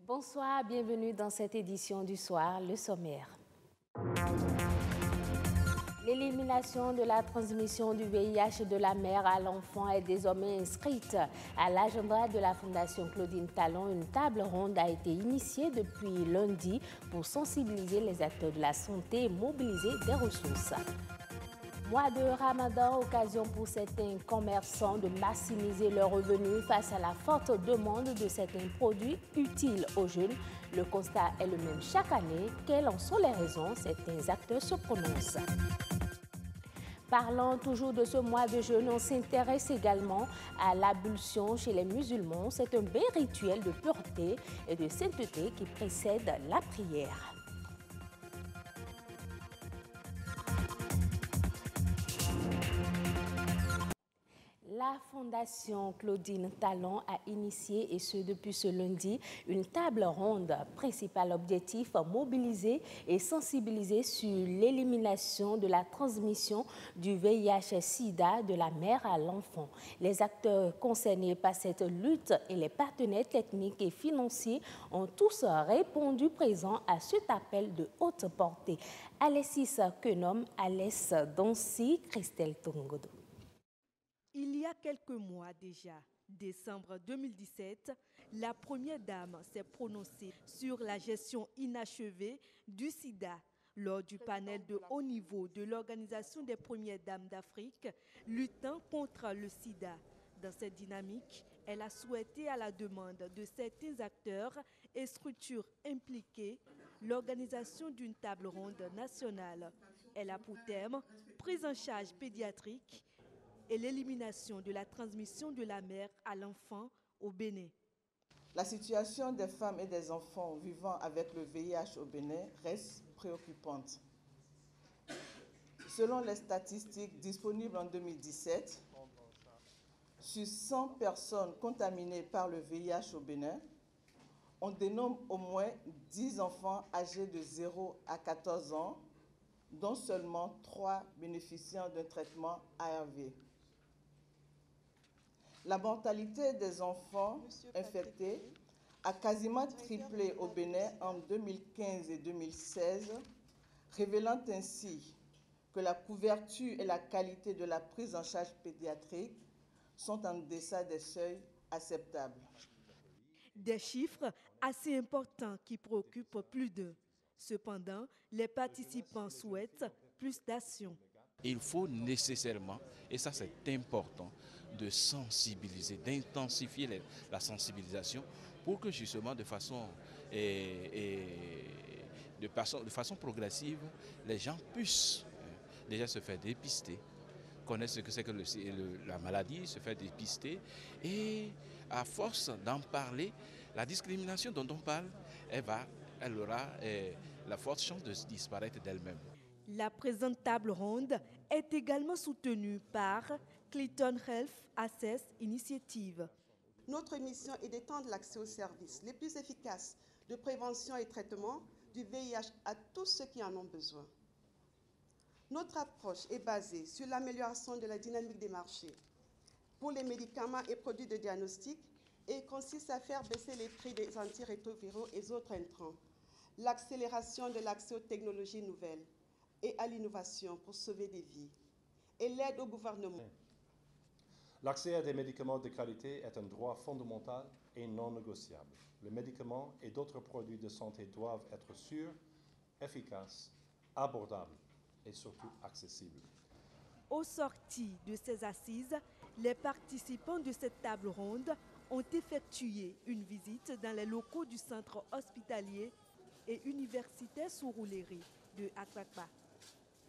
Bonsoir, bienvenue dans cette édition du soir, le sommaire. L'élimination de la transmission du VIH de la mère à l'enfant est désormais inscrite à l'agenda de la Fondation Claudine Talon. Une table ronde a été initiée depuis lundi pour sensibiliser les acteurs de la santé et mobiliser des ressources. Mois de Ramadan, occasion pour certains commerçants de maximiser leurs revenus face à la forte demande de certains produits utiles aux jeunes. Le constat est le même chaque année. Quelles en sont les raisons? Certains acteurs se prononcent. Parlant toujours de ce mois de jeûne, on s'intéresse également à l'ablution chez les musulmans. C'est un bel rituel de pureté et de sainteté qui précède la prière. La Fondation Claudine Talon a initié, et ce depuis ce lundi, une table ronde. Principal objectif, mobiliser et sensibiliser sur l'élimination de la transmission du VIH-Sida de la mère à l'enfant. Les acteurs concernés par cette lutte et les partenaires techniques et financiers ont tous répondu présents à cet appel de haute portée. Alexis Kenom, Alès Donsi, Christelle Tongodo. Il y a quelques mois déjà, décembre 2017, la première dame s'est prononcée sur la gestion inachevée du sida lors du panel de haut niveau de l'Organisation des premières dames d'Afrique luttant contre le sida. Dans cette dynamique, elle a souhaité, à la demande de certains acteurs et structures impliquées, l'organisation d'une table ronde nationale. Elle a pour thème « Prise en charge pédiatrique » et l'élimination de la transmission de la mère à l'enfant au Bénin. La situation des femmes et des enfants vivant avec le VIH au Bénin reste préoccupante. Selon les statistiques disponibles en 2017, sur 100 personnes contaminées par le VIH au Bénin, on dénombre au moins 10 enfants âgés de 0 à 14 ans, dont seulement 3 bénéficiant d'un traitement ARV. La mortalité des enfants infectés a quasiment triplé au Bénin en 2015 et 2016, révélant ainsi que la couverture et la qualité de la prise en charge pédiatrique sont en deçà des seuils acceptables. Des chiffres assez importants qui préoccupent plus d'eux. Cependant, les participants souhaitent plus d'action. Il faut nécessairement, et ça c'est important, de sensibiliser, d'intensifier la sensibilisation pour que justement de façon progressive, les gens puissent déjà se faire dépister, connaître ce que c'est que la maladie, se faire dépister, et à force d'en parler, la discrimination dont on parle, elle aura la forte chance de disparaître d'elle-même. La présente table ronde est également soutenue par Clayton Health Access Initiative. Notre mission est d'étendre l'accès aux services les plus efficaces de prévention et traitement du VIH à tous ceux qui en ont besoin. Notre approche est basée sur l'amélioration de la dynamique des marchés pour les médicaments et produits de diagnostic et consiste à faire baisser les prix des antirétroviraux et autres intrants, l'accélération de l'accès aux technologies nouvelles et à l'innovation pour sauver des vies, et l'aide au gouvernement. L'accès à des médicaments de qualité est un droit fondamental et non négociable. Les médicaments et d'autres produits de santé doivent être sûrs, efficaces, abordables et surtout accessibles. Au sorti de ces assises, les participants de cette table ronde ont effectué une visite dans les locaux du centre hospitalier et universitaire Surulere de Akwakpa.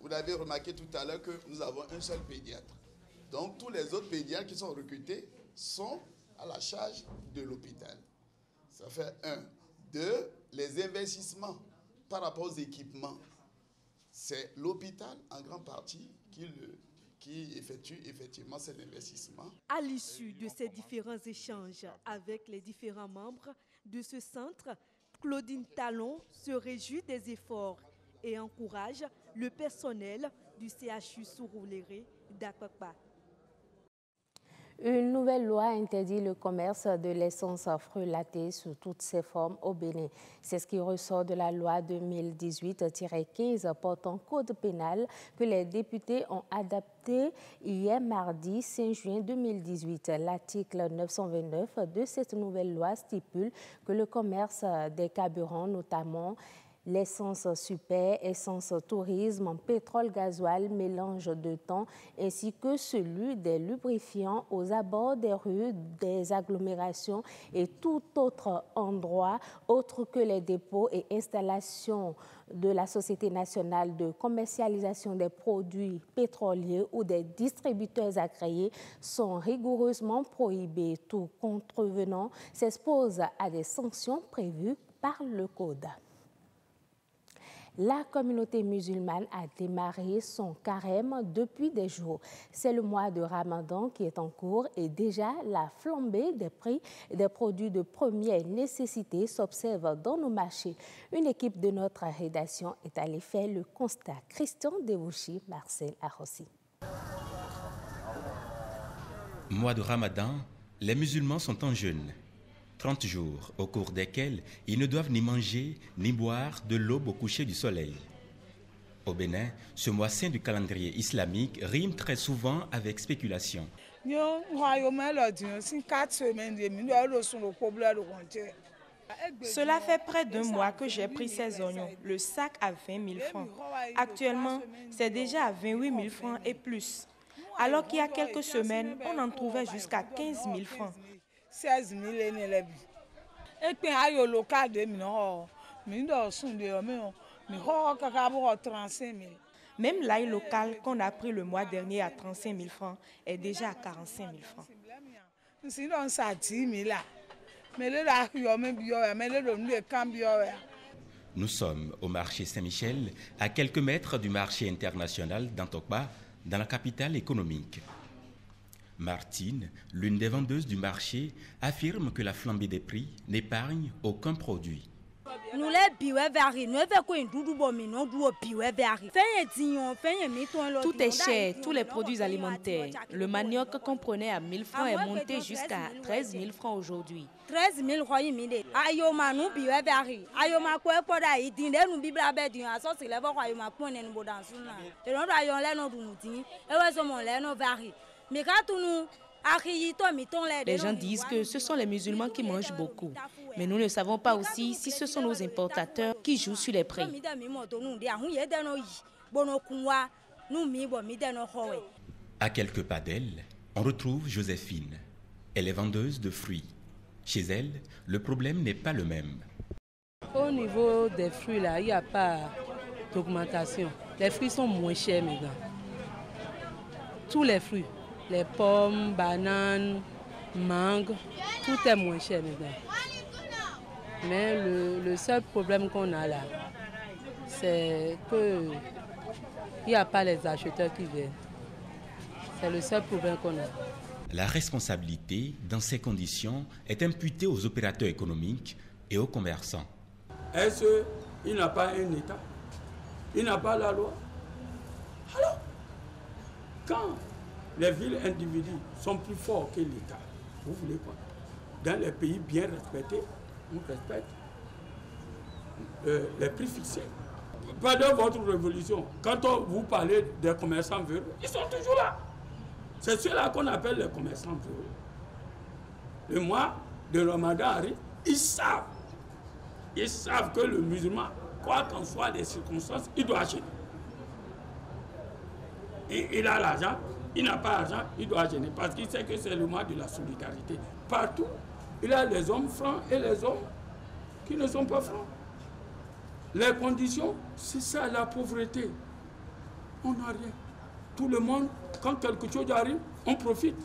Vous l'avez remarqué tout à l'heure que nous avons un seul pédiatre. Donc tous les autres pédiatres qui sont recrutés sont à la charge de l'hôpital. Ça fait 1. 2, les investissements par rapport aux équipements. C'est l'hôpital en grande partie qui effectue effectivement cet investissement. À l'issue de ces différents échanges avec les différents membres de ce centre, Claudine Talon se réjouit des efforts et encourage le personnel du CHU Surulere d'Akwakpa. Une nouvelle loi interdit le commerce de l'essence frulatée sous toutes ses formes au Bénin. C'est ce qui ressort de la loi 2018-15 portant code pénal que les députés ont adapté hier mardi 5 juin 2018. L'article 929 de cette nouvelle loi stipule que le commerce des carburants, notamment l'essence super, essence tourisme, pétrole, gasoil, mélange de temps, ainsi que celui des lubrifiants aux abords des rues, des agglomérations et tout autre endroit autre que les dépôts et installations de la Société nationale de commercialisation des produits pétroliers ou des distributeurs agréés sont rigoureusement prohibés. Tout contrevenant s'expose à des sanctions prévues par le Code. La communauté musulmane a démarré son carême depuis des jours. C'est le mois de Ramadan qui est en cours et déjà la flambée des prix des produits de première nécessité s'observe dans nos marchés. Une équipe de notre rédaction est allée faire le constat. Christian Devouchi, Marcel Arrossi. Mois de Ramadan, les musulmans sont en jeûne. 30 jours au cours desquels ils ne doivent ni manger ni boire de l'aube au coucher du soleil. Au Bénin, ce mois saint du calendrier islamique rime très souvent avec spéculation. Cela fait près d'un mois que j'ai pris ces oignons, le sac à 20 000 francs. Actuellement, c'est déjà à 28 000 francs et plus. Alors qu'il y a quelques semaines, on en trouvait jusqu'à 15 000 francs. 16 000 et puis ayo local de Même l'ail local qu'on a pris le mois dernier à 35 000 francs est déjà à 45 000 francs. Nous sommes au marché Saint-Michel, à quelques mètres du marché international d'Antokpa, dans la capitale économique. Martine, l'une des vendeuses du marché, affirme que la flambée des prix n'épargne aucun produit. Tout est cher, tous les produits alimentaires. Le manioc qu'on prenait à 1 000 francs est monté jusqu'à 13 000 francs aujourd'hui. 13 000 francs. Les gens disent que ce sont les musulmans qui mangent beaucoup. Mais nous ne savons pas aussi si ce sont nos importateurs qui jouent sur les prix. À quelques pas d'elle, on retrouve Joséphine. Elle est vendeuse de fruits. Chez elle, le problème n'est pas le même. Au niveau des fruits, là, il n'y a pas d'augmentation. Les fruits sont moins chers maintenant. Tous les fruits. Les pommes, bananes, mangues, tout est moins cher maintenant. Mais le seul problème qu'on a là, c'est qu'il n'y a pas les acheteurs qui viennent. C'est le seul problème qu'on a. La responsabilité, dans ces conditions, est imputée aux opérateurs économiques et aux commerçants. Est-ce qu'il n'a pas un État? Il n'a pas la loi? Alors, quand les villes individus sont plus forts que l'État, vous voulez quoi? Dans les pays bien respectés, on respecte les prix fixés. Pendant votre révolution, quand vous parlez des commerçants véreux, ils sont toujours là. C'est ceux-là qu'on appelle les commerçants véreux. Le mois de Ramadan arrive, ils savent que le musulman, quoi qu'en soient les circonstances, il doit acheter. Et il a l'argent. Il n'a pas d'argent, il doit gêner parce qu'il sait que c'est le mois de la solidarité. Partout, il y a les hommes francs et les hommes qui ne sont pas francs. Les conditions, c'est ça la pauvreté. On n'a rien. Tout le monde, quand quelque chose arrive, on profite.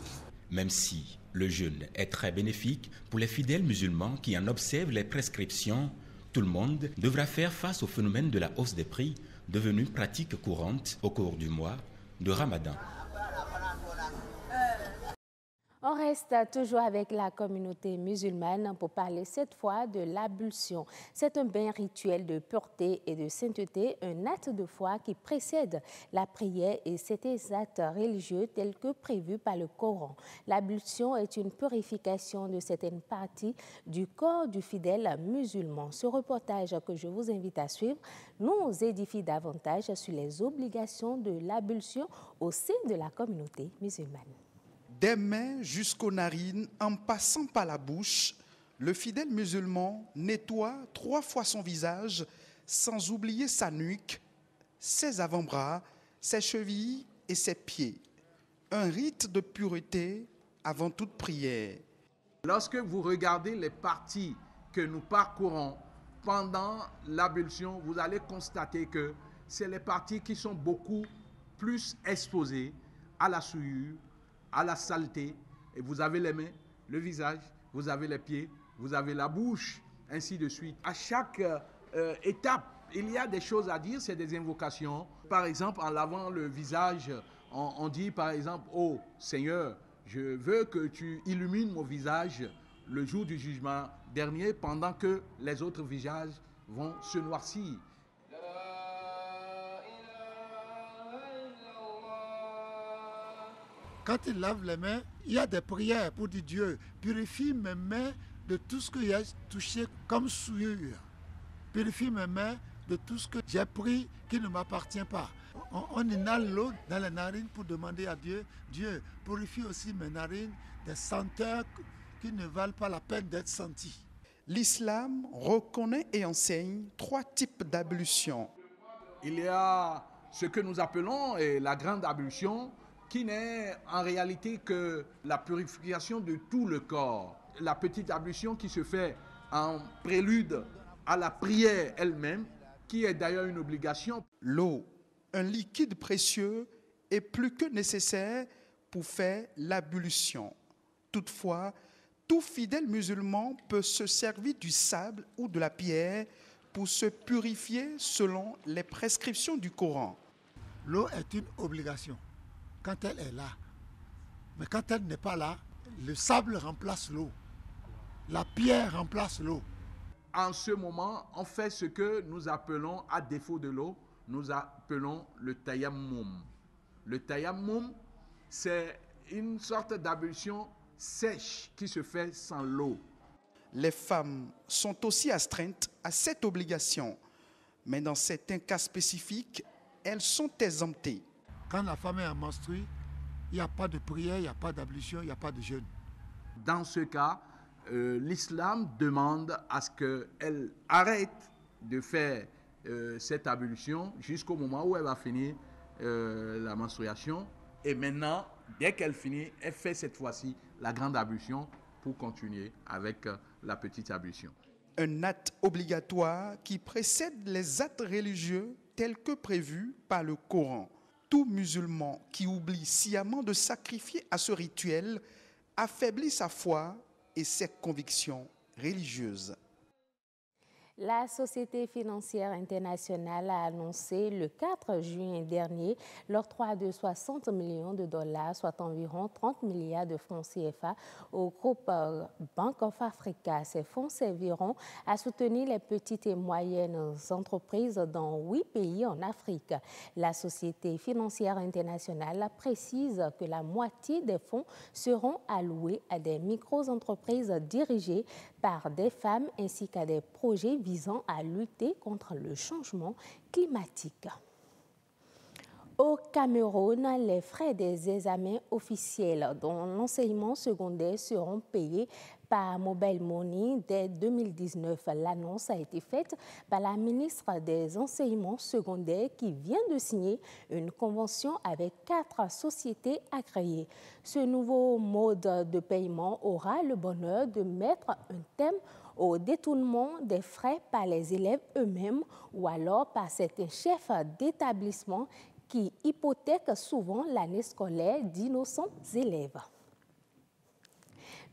Même si le jeûne est très bénéfique pour les fidèles musulmans qui en observent les prescriptions, tout le monde devra faire face au phénomène de la hausse des prix, devenu pratique courante au cours du mois de Ramadan. On reste toujours avec la communauté musulmane pour parler cette fois de l'ablution. C'est un bain rituel de pureté et de sainteté, un acte de foi qui précède la prière et c'est des actes religieux tels que prévus par le Coran. L'ablution est une purification de certaines parties du corps du fidèle musulman. Ce reportage que je vous invite à suivre nous édifie davantage sur les obligations de l'ablution au sein de la communauté musulmane. Des mains jusqu'aux narines, en passant par la bouche, le fidèle musulman nettoie 3 fois son visage, sans oublier sa nuque, ses avant-bras, ses chevilles et ses pieds. Un rite de pureté avant toute prière. Lorsque vous regardez les parties que nous parcourons pendant l'ablution, vous allez constater que c'est les parties qui sont beaucoup plus exposées à la souillure, à la saleté, et vous avez les mains, le visage, vous avez les pieds, vous avez la bouche, ainsi de suite. À chaque étape, il y a des choses à dire, c'est des invocations. Par exemple, en lavant le visage, on dit par exemple, « Oh Seigneur, je veux que tu illumines mon visage le jour du jugement dernier, pendant que les autres visages vont se noircir. » Quand il lave les mains, il y a des prières pour dire Dieu, purifie mes mains de tout ce que j'ai touché comme souillure. Purifie mes mains de tout ce que j'ai pris qui ne m'appartient pas. On inhale l'eau dans les narines pour demander à Dieu, Dieu, purifie aussi mes narines des senteurs qui ne valent pas la peine d'être senties. L'islam reconnaît et enseigne 3 types d'ablution. Il y a ce que nous appelons la grande ablution, qui n'est en réalité que la purification de tout le corps. La petite ablution qui se fait en prélude à la prière elle-même, qui est d'ailleurs une obligation. L'eau, un liquide précieux, est plus que nécessaire pour faire l'ablution. Toutefois, tout fidèle musulman peut se servir du sable ou de la pierre pour se purifier selon les prescriptions du Coran. L'eau est une obligation quand elle est là. Mais quand elle n'est pas là, le sable remplace l'eau. La pierre remplace l'eau. En ce moment, on fait ce que nous appelons, à défaut de l'eau, nous appelons le tayammum. Le tayammum, c'est une sorte d'ablution sèche qui se fait sans l'eau. Les femmes sont aussi astreintes à cette obligation, mais dans certains cas spécifiques, elles sont exemptées. Quand la femme est menstruée, il n'y a pas de prière, il n'y a pas d'ablution, il n'y a pas de jeûne. Dans ce cas, l'islam demande à ce qu'elle arrête de faire cette ablution jusqu'au moment où elle va finir la menstruation. Et maintenant, dès qu'elle finit, elle fait cette fois-ci la grande ablution pour continuer avec la petite ablution. Un acte obligatoire qui précède les actes religieux tels que prévus par le Coran. Tout musulman qui oublie sciemment de sacrifier à ce rituel affaiblit sa foi et ses convictions religieuses. La Société financière internationale a annoncé le 4 juin dernier l'octroi de 60 millions de dollars, soit environ 30 milliards de francs CFA, au groupe Bank of Africa. Ces fonds serviront à soutenir les petites et moyennes entreprises dans 8 pays en Afrique. La Société financière internationale précise que la moitié des fonds seront alloués à des micro-entreprises dirigées par des femmes ainsi qu'à des projets visant à lutter contre le changement climatique. Au Cameroun, les frais des examens officiels dans l'enseignement secondaire seront payés par Mobile Money dès 2019. L'annonce a été faite par la ministre des Enseignements secondaires qui vient de signer une convention avec 4 sociétés agréées. Ce nouveau mode de paiement aura le bonheur de mettre un terme au détournement des frais par les élèves eux-mêmes ou alors par certains chefs d'établissement qui hypothèquent souvent l'année scolaire d'innocents élèves.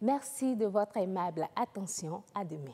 Merci de votre aimable attention. À demain.